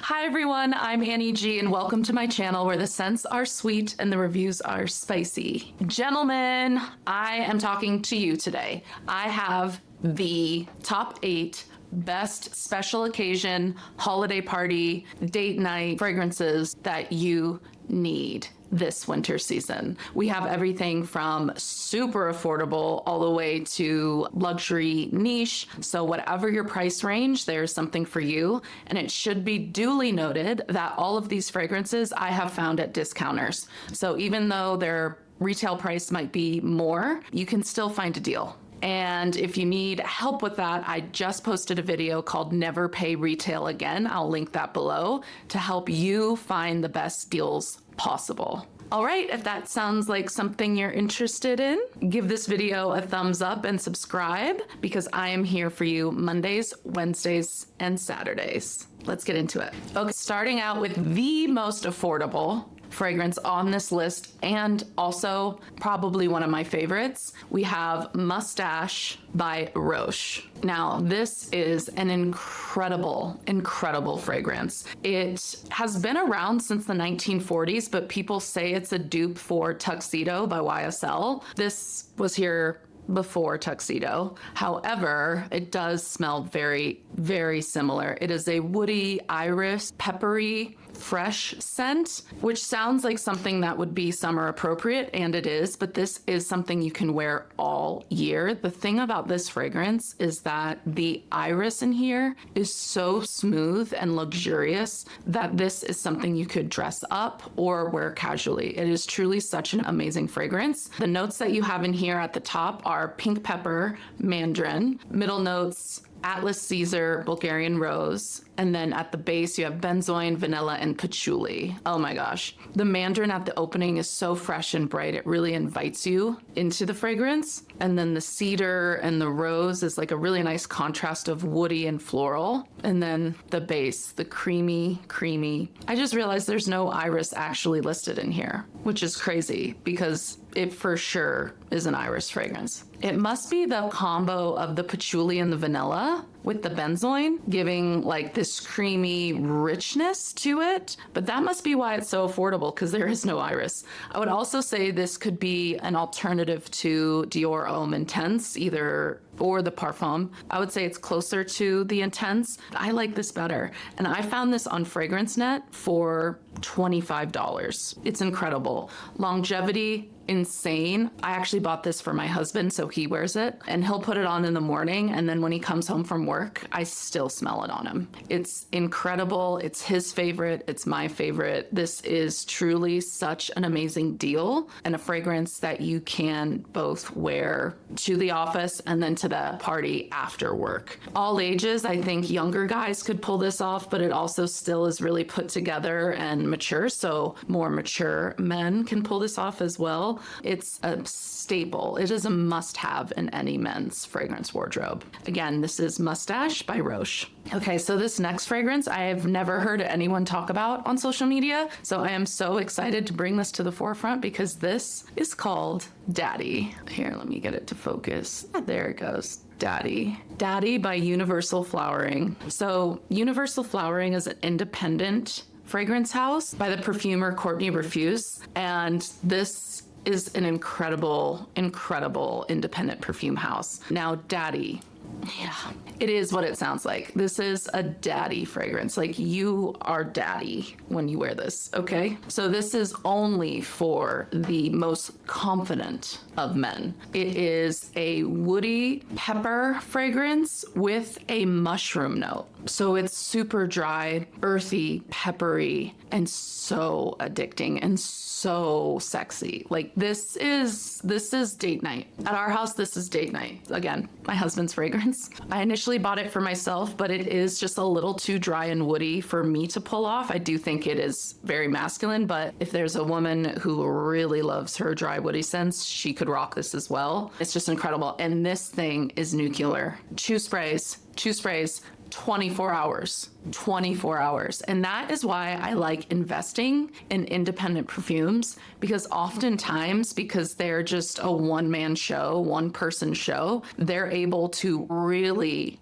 Hi everyone, I'm Annie G and welcome to my channel where the scents are sweet and the reviews are spicy. Gentlemen, I am talking to you today. I have the top 8 best special occasion, holiday party, date night fragrances that you need this winter season. We have everything from super affordable all the way to luxury niche. So whatever your price range, there's something for you. And it should be duly noted that all of these fragrances I have found at discounters. So even though their retail price might be more, you can still find a deal. And if you need help with that, I just posted a video called Never Pay Retail Again. I'll link that below to help you find the best deals possible. All right, if that sounds like something you're interested in, give this video a thumbs up and subscribe because I am here for you Mondays, Wednesdays, and Saturdays. Let's get into it. Okay, starting out with the most affordable fragrance on this list, and also probably one of my favorites, we have Mustache by Roche. Now, this is an incredible fragrance. It has been around since the 1940s, but people say it's a dupe for Tuxedo by YSL. This was here before Tuxedo. However, it does smell very, very similar. It is a woody, iris, peppery, fresh scent, which sounds like something that would be summer appropriate, and it is, but this is something you can wear all year. The thing about this fragrance is that the iris in here is so smooth and luxurious that this is something you could dress up or wear casually. It is truly such an amazing fragrance. The notes that you have in here at the top are pink pepper, mandarin, middle notes, Atlas Caesar, Bulgarian rose, and then at the base you have benzoin, vanilla, and patchouli. Oh my gosh. The mandarin at the opening is so fresh and bright, it really invites you into the fragrance. And then the cedar and the rose is like a really nice contrast of woody and floral. And then the base, the creamy. I just realized there's no iris actually listed in here, which is crazy because it for sure is an iris fragrance. It must be the combo of the patchouli and the vanilla with the benzoin, giving like this creamy richness to it. But that must be why it's so affordable, because there is no iris. I would also say this could be an alternative to Dior Homme Intense, or the Parfum. I would say it's closer to the Intense. I like this better. And I found this on FragranceNet for $25. It's incredible. Longevity, insane. I actually bought this for my husband, so he wears it, and he'll put it on in the morning, and then when he comes home from work, I still smell it on him. It's incredible. It's his favorite. It's my favorite. This is truly such an amazing deal, and a fragrance that you can both wear to the office and then to the party after work. All ages, I think younger guys could pull this off, but it also still is really put together and mature, so more mature men can pull this off as well. It's a staple. It is a must-have in any men's fragrance wardrobe. Again, this is Mustache by Roche. Okay, so this next fragrance I have never heard anyone talk about on social media, so I am so excited to bring this to the forefront because this is called Daddy. Here, let me get it to focus. There it goes. Daddy by Universal Flowering. So Universal Flowering is an independent fragrance house by the perfumer Courtney Refuse, and this is an incredible independent perfume house. Now, Daddy. Yeah, it is what it sounds like. This is a daddy fragrance. Like, you are daddy when you wear this, okay? So this is only for the most confident of men. It is a woody pepper fragrance with a mushroom note. So it's super dry, earthy, peppery, and so addicting and so sexy. Like, this is date night. At our house, this is date night. Again, my husband's fragrance. I initially bought it for myself, but it is just a little too dry and woody for me to pull off. I do think it is very masculine, but if there's a woman who really loves her dry woody scents, she could rock this as well. It's just incredible. And this thing is nuclear. Two sprays, 24 hours. 24 hours. And that is why I like investing in independent perfumes, because oftentimes, because they're just a one-man show, one-person show, they're able to really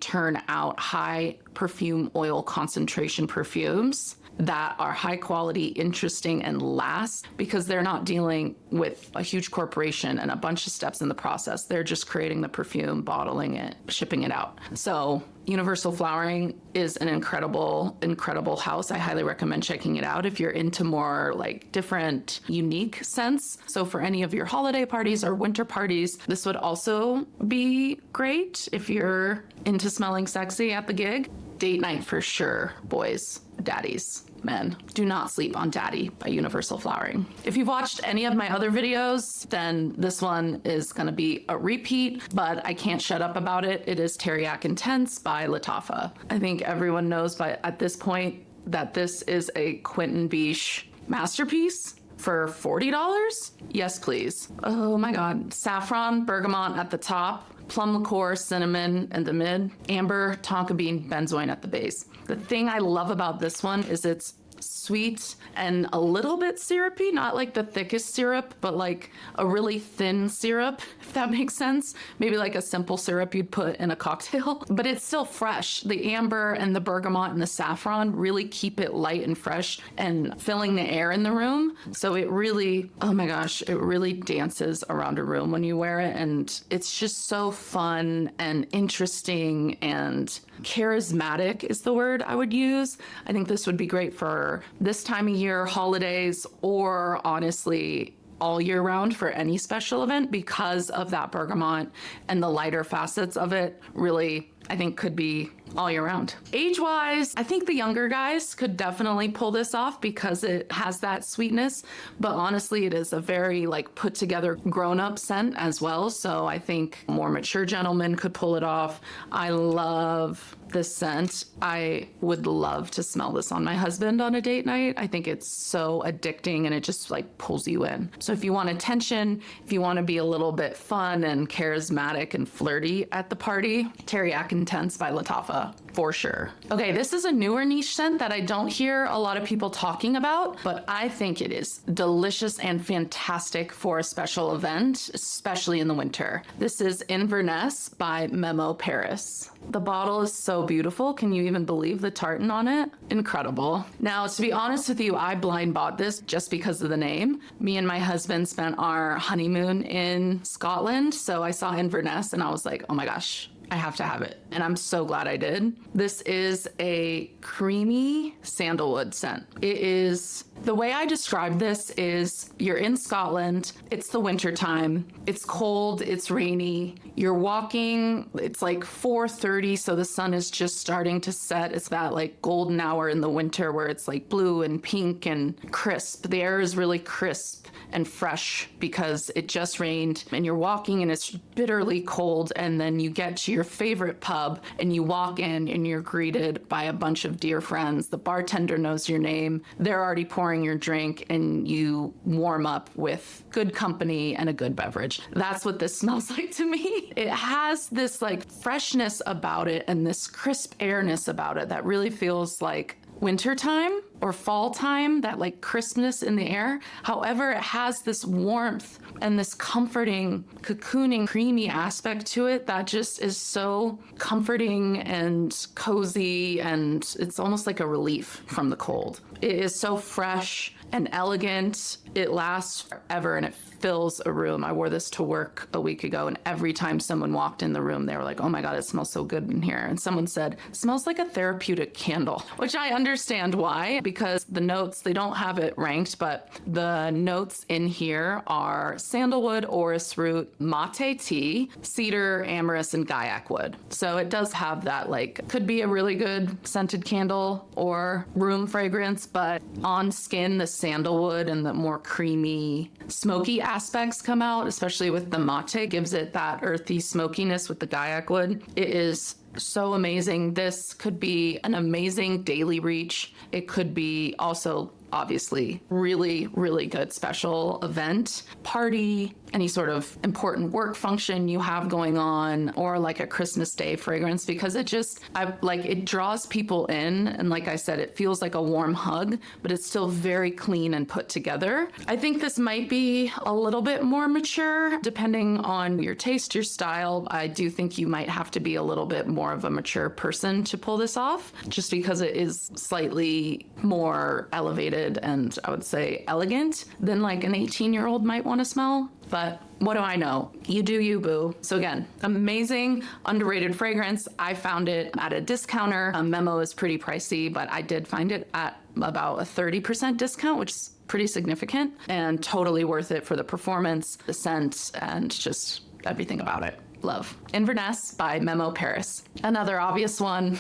turn out high perfume oil concentration perfumes that are high quality, interesting, and last, because they're not dealing with a huge corporation and a bunch of steps in the process. They're just creating the perfume, bottling it, shipping it out. So Universal Flowering is an incredible, incredible house. I highly recommend checking it out if you're into more like different, unique scents. So for any of your holiday parties or winter parties, this would also be great if you're into smelling sexy at the gig. Date night for sure, boys, daddies, men. Do not sleep on Daddy by Universal Flowering. If you've watced any of my other videos, then this one is gonna be a repeat, but I can't shut up about it. It is Teriyaki Intense by Lattafa. I think everyone knows at this point that this is a Quentin Biche masterpiece. For $40? Yes, please. Oh my God. Saffron, bergamot at the top, plum liqueur, cinnamon in the mid, amber, tonka bean, benzoin at the base. The thing I love about this one is it's sweet and a little bit syrupy, not like the thickest syrup, but like a really thin syrup, if that makes sense. Maybe like a simple syrup you'd put in a cocktail, but it's still fresh. The amber and the bergamot and the saffron really keep it light and fresh and filling the air in the room. So it really, oh my gosh, it really dances around a room when you wear it. And it's just so fun and interesting and charismatic is the word I would use. I think this would be great for this time of year, holidays, or honestly, all year round for any special event, because of that bergamot and the lighter facets of it. Really, I think could be all year round. Age-wise, I think the younger guys could definitely pull this off because it has that sweetness, but honestly, it is a very like put together grown-up scent as well. So I think more mature gentlemen could pull it off. I love this scent. I would love to smell this on my husband on a date night. I think it's so addicting and it just like pulls you in. So if you want attention, if you want to be a little bit fun and charismatic and flirty at the party, Teriyaki Intense by Lattafa, for sure. Okay, this is a newer niche scent that I don't hear a lot of people talking about, but I think it is delicious and fantastic for a special event, especially in the winter. This is Inverness by Memo Paris. The bottle is so beautiful. Can you even believe the tartan on it? Incredible. Now, to be honest with you, I blind bought this just because of the name. Me and my husband spent our honeymoon in Scotland, so I saw Inverness and I was like, oh my gosh, I have to have it. And I'm so glad I did. This is a creamy sandalwood scent. It is, the way I describe this is you're in Scotland, it's the winter time, it's cold, it's rainy, you're walking, it's like 4:30, so the sun is just starting to set. It's that like golden hour in the winter where it's like blue and pink and crisp. The air is really crisp and fresh because it just rained, and you're walking and it's bitterly cold, and then you get to your favorite pub and you walk in and you're greeted by a bunch of dear friends. The bartender knows your name. They're already pouring your drink and you warm up with good company and a good beverage. That's what this smells like to me. It has this like freshness about it and this crisp airness about it that really feels like wintertime or fall time, that like crispness in the air. However, it has this warmth and this comforting, cocooning, creamy aspect to it that just is so comforting and cozy, and it's almost like a relief from the cold. It is so fresh and elegant. It lasts forever and it fills a room. I wore this to work a week ago, and every time someone walked in the room, they were like, oh my God, it smells so good in here. And someone said, it smells like a therapeutic candle, which I understand why, because the notes, they don't have it ranked, but the notes in here are sandalwood, orris root, mate tea, cedar, amyris, and gaiac wood. So it does have that, like, could be a really good scented candle or room fragrance, but on skin, the sandalwood and the more creamy, smoky aspects come out, especially with the mate, gives it that earthy smokiness with the gaiac wood. It is so amazing. This could be an amazing daily reach. It could be also obviously really, really good special event, party, any sort of important work function you have going on, or like a Christmas Day fragrance, because it draws people in. And like I said, it feels like a warm hug, but it's still very clean and put together. I think this might be a little bit more mature depending on your taste, your style. I do think you might have to be a little bit more of a mature person to pull this off, just because it is slightly more elevated and I would say elegant than like an 18-year-old might want to smell. But what do I know? You do you, boo. So again, amazing, underrated fragrance. I found it at a discounter. A Memo is pretty pricey, but I did find it at about a 30% discount, which is pretty significant and totally worth it for the performance, the scent, and just everything about it. Love. Inverness by Memo Paris. Another obvious one.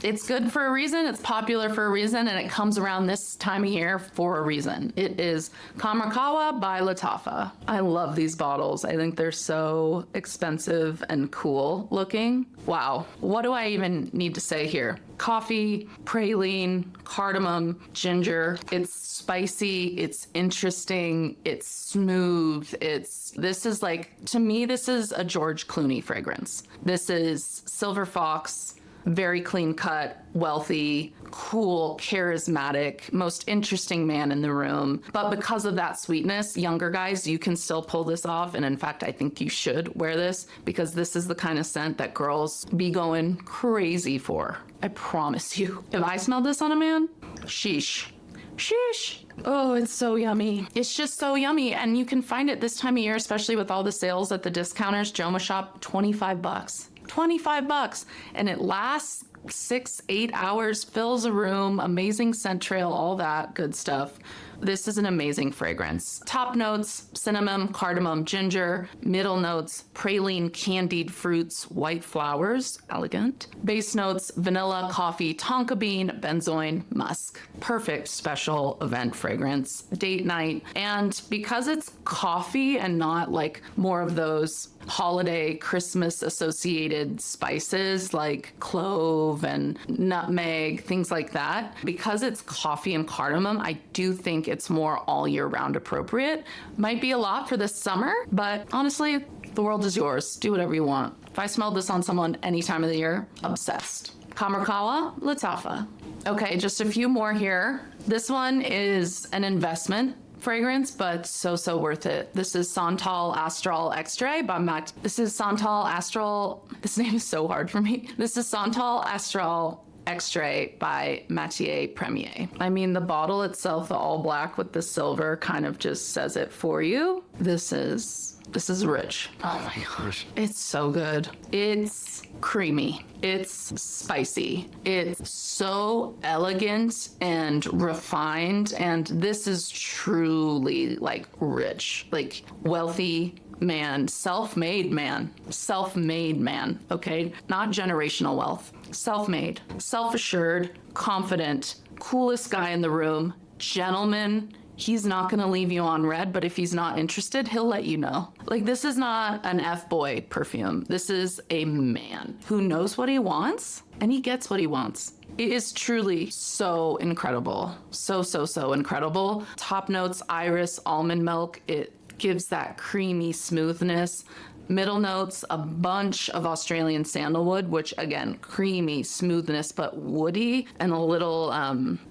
It's good for a reason, it's popular for a reason, and it comes around this time of year for a reason. It is Kamarkawa by Lattafa. I love these bottles. I think they're so expensive and cool looking. Wow. What do I even need to say here? Coffee, praline, cardamom, ginger. It's spicy, it's interesting, it's smooth. To me, this is a George Clooney fragrance. This is Silver Fox, very clean cut, wealthy, cool, charismatic, most interesting man in the room. But because of that sweetness, younger guys, you can still pull this off. And in fact, I think you should wear this, because this is the kind of scent that girls be going crazy for. I promise you. If I smelled this on a man, sheesh. Sheesh. Oh, it's so yummy. It's just so yummy. And you can find it this time of year, especially with all the sales at the discounters. Joma Shop, $25. $25. And it lasts 6-8 hours, fills a room, amazing scent trail, all that good stuff. This is an amazing fragrance. Top notes, cinnamon, cardamom, ginger. Middle notes, praline, candied fruits, white flowers, elegant. Base notes, vanilla, coffee, tonka bean, benzoin, musk. Perfect special event fragrance, date night. And because it's coffee and not like more of those holiday Christmas associated spices like clove and nutmeg, things like that, because it's coffee and cardamom, I do think it's more all year round appropriate. Might be a lot for this summer, but honestly, the world is yours. Do whatever you want. If I smelled this on someone any time of the year, obsessed. Kamarkawa, Lattafa. Okay, just a few more here. This one is an investment fragrance, but so worth it. This is Santal Astral Extrait by This name is so hard for me. This is Santal Astral Extrait by Matier Premier. I mean, the bottle itself, the all black with the silver, kind of just says it for you. This is rich. Oh my gosh. It's so good. It's creamy. It's spicy. It's so elegant and refined. And this is truly like rich, like wealthy man, self-made man, okay? Not generational wealth, self-made, self-assured, confident, coolest guy in the room, gentleman. He's not gonna leave you on red, but if he's not interested, he'll let you know. Like, this is not an F-boy perfume. This is a man who knows what he wants and he gets what he wants. It is truly so incredible. So incredible. Top notes, iris, almond milk. It gives that creamy smoothness. Middle notes, a bunch of Australian sandalwood, which again, creamy smoothness, but woody and a little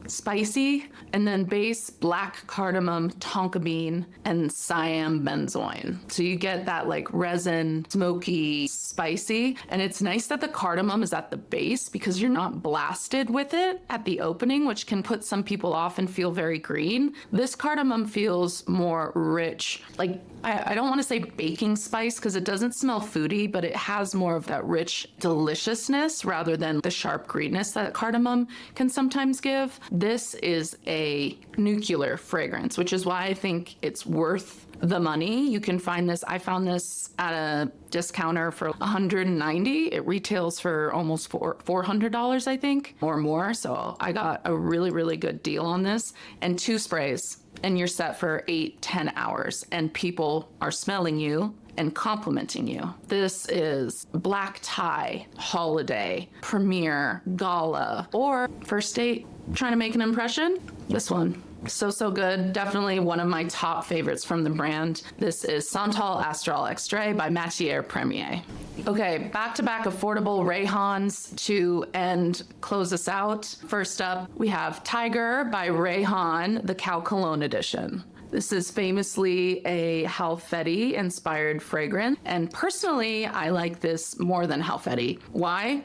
spicy. And then base, black cardamom, tonka bean, and Siam benzoin. So you get that like resin, smoky, spicy. And it's nice that the cardamom is at the base because you're not blasted with it at the opening, which can put some people off and feel very green. This cardamom feels more rich. Like, I don't want to say baking spice because it doesn't smell foody, but it has more of that rich deliciousness rather than the sharp greenness that cardamom can sometimes give. This is a nuclear fragrance, which is why I think it's worth the money. You can find this. I found this at a discounter for $190. It retails for almost $400, I think, or more. So I got a really good deal on this, and 2 sprays. And you're set for 8-10 hours, and people are smelling you and complimenting you. This is black tie, holiday, premiere, gala, or first date, trying to make an impression. This one. So good. Definitely one of my top favorites from the brand. This is Santal Astral Extrait by Matière Premier. Okay, back-to-back affordable Rayhans to close us out. First up, we have Tiger by Rayhan, the Cow Cologne edition. This is famously a Halfeti inspired fragrance. And personally, I like this more than Halfeti. Why?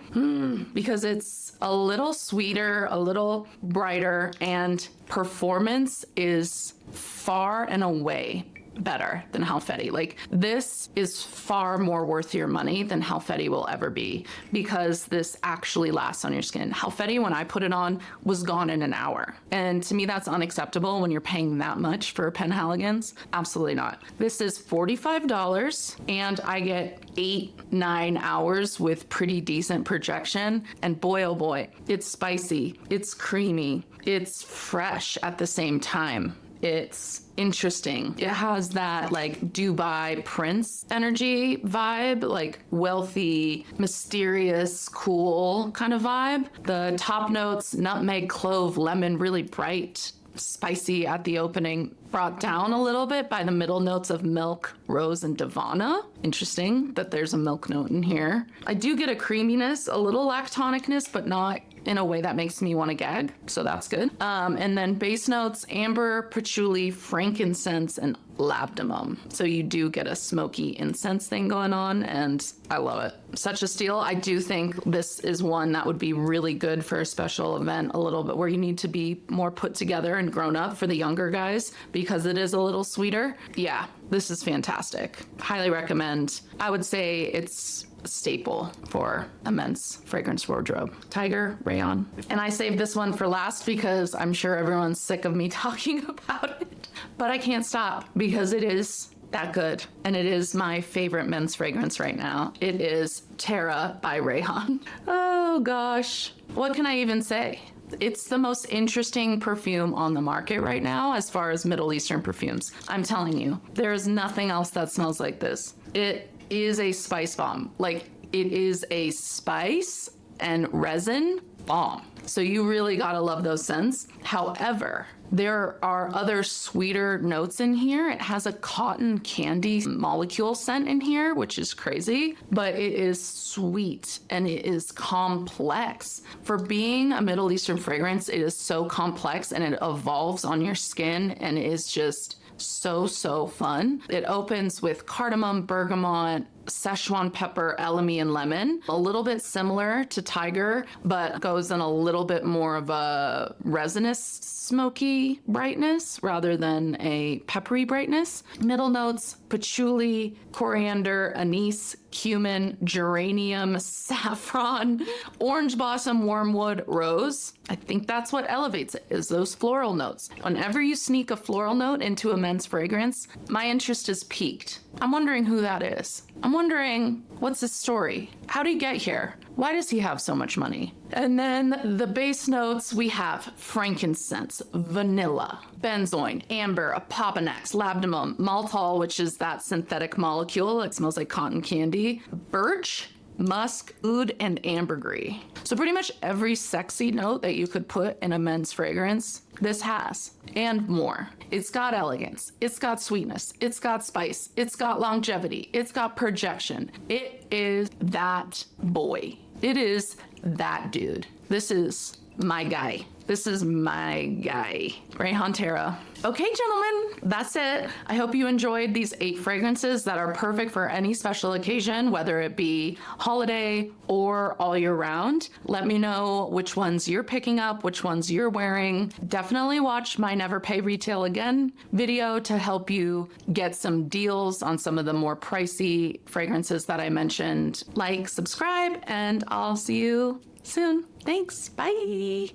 Because it's a little sweeter, a little brighter, and performance is far and away better than Halfeti. Like, this is far more worth your money than Halfeti will ever be, because this actually lasts on your skin. Halfeti, when I put it on, was gone in an hour. And to me, that's unacceptable when you're paying that much for Penhaligon's. Absolutely not. This is $45 and I get 8-9 hours with pretty decent projection. And boy, oh boy, it's spicy, it's creamy, it's fresh at the same time. It's interesting. It has that like Dubai Prince energy vibe, like wealthy, mysterious, cool kind of vibe. The top notes, nutmeg, clove, lemon, really bright, spicy at the opening, brought down a little bit by the middle notes of milk, rose, and Davana. Interesting that there's a milk note in here. I do get a creaminess, a little lactonicness, but not in a way that makes me want to gag, so that's good. And then base notes, amber, patchouli, frankincense, and labdanum. So you do get a smoky incense thing going on, and I love it. Such a steal. I do think this is one that would be really good for a special event, a little bit where you need to be more put together and grown up for the younger guys, because it is a little sweeter. Yeah, this is fantastic. Highly recommend. I would say it's staple for a men's fragrance wardrobe. Tiger, Rayon. And I saved this one for last because I'm sure everyone's sick of me talking about it, but I can't stop because it is that good. And it is my favorite men's fragrance right now. It is Terra by Rayhan. Oh gosh, what can I even say? It's the most interesting perfume on the market right now as far as Middle Eastern perfumes. I'm telling you, there is nothing else that smells like this. It is a spice bomb. Like, it is a spice and resin bomb. So you really gotta love those scents. However, there are other sweeter notes in here. It has a cotton candy molecule scent in here, which is crazy, but it is sweet and it is complex. For being a Middle Eastern fragrance, it is so complex and it evolves on your skin, and it is just so fun. It opens with cardamom, bergamot, Szechuan pepper, elemi, and lemon. A little bit similar to Tiger, but goes in a little bit more of a resinous, smoky brightness rather than a peppery brightness. Middle notes, patchouli, coriander, anise, cumin, geranium, saffron, orange blossom, wormwood, rose. I think that's what elevates it, is those floral notes. Whenever you sneak a floral note into a men's fragrance, my interest is piqued. I'm wondering who that is. I'm wondering, what's his story? How did he get here? Why does he have so much money? And then the base notes, we have frankincense, vanilla, benzoin, amber, apopanax, labdanum, maltol, which is that synthetic molecule. It smells like cotton candy, birch, musk, oud, and ambergris. So pretty much every sexy note that you could put in a men's fragrance, this has, and more. It's got elegance, it's got sweetness, it's got spice, it's got longevity, it's got projection. It is that boy. It is that dude. This is my guy. This is my guy, Rayhan Terra. Okay, gentlemen, that's it. I hope you enjoyed these 8 fragrances that are perfect for any special occasion, whether it be holiday or all year round. Let me know which ones you're picking up, which ones you're wearing. Definitely watch my Never Pay Retail Again video to help you get some deals on some of the more pricey fragrances that I mentioned. Like, subscribe, and I'll see you soon. Thanks. Bye.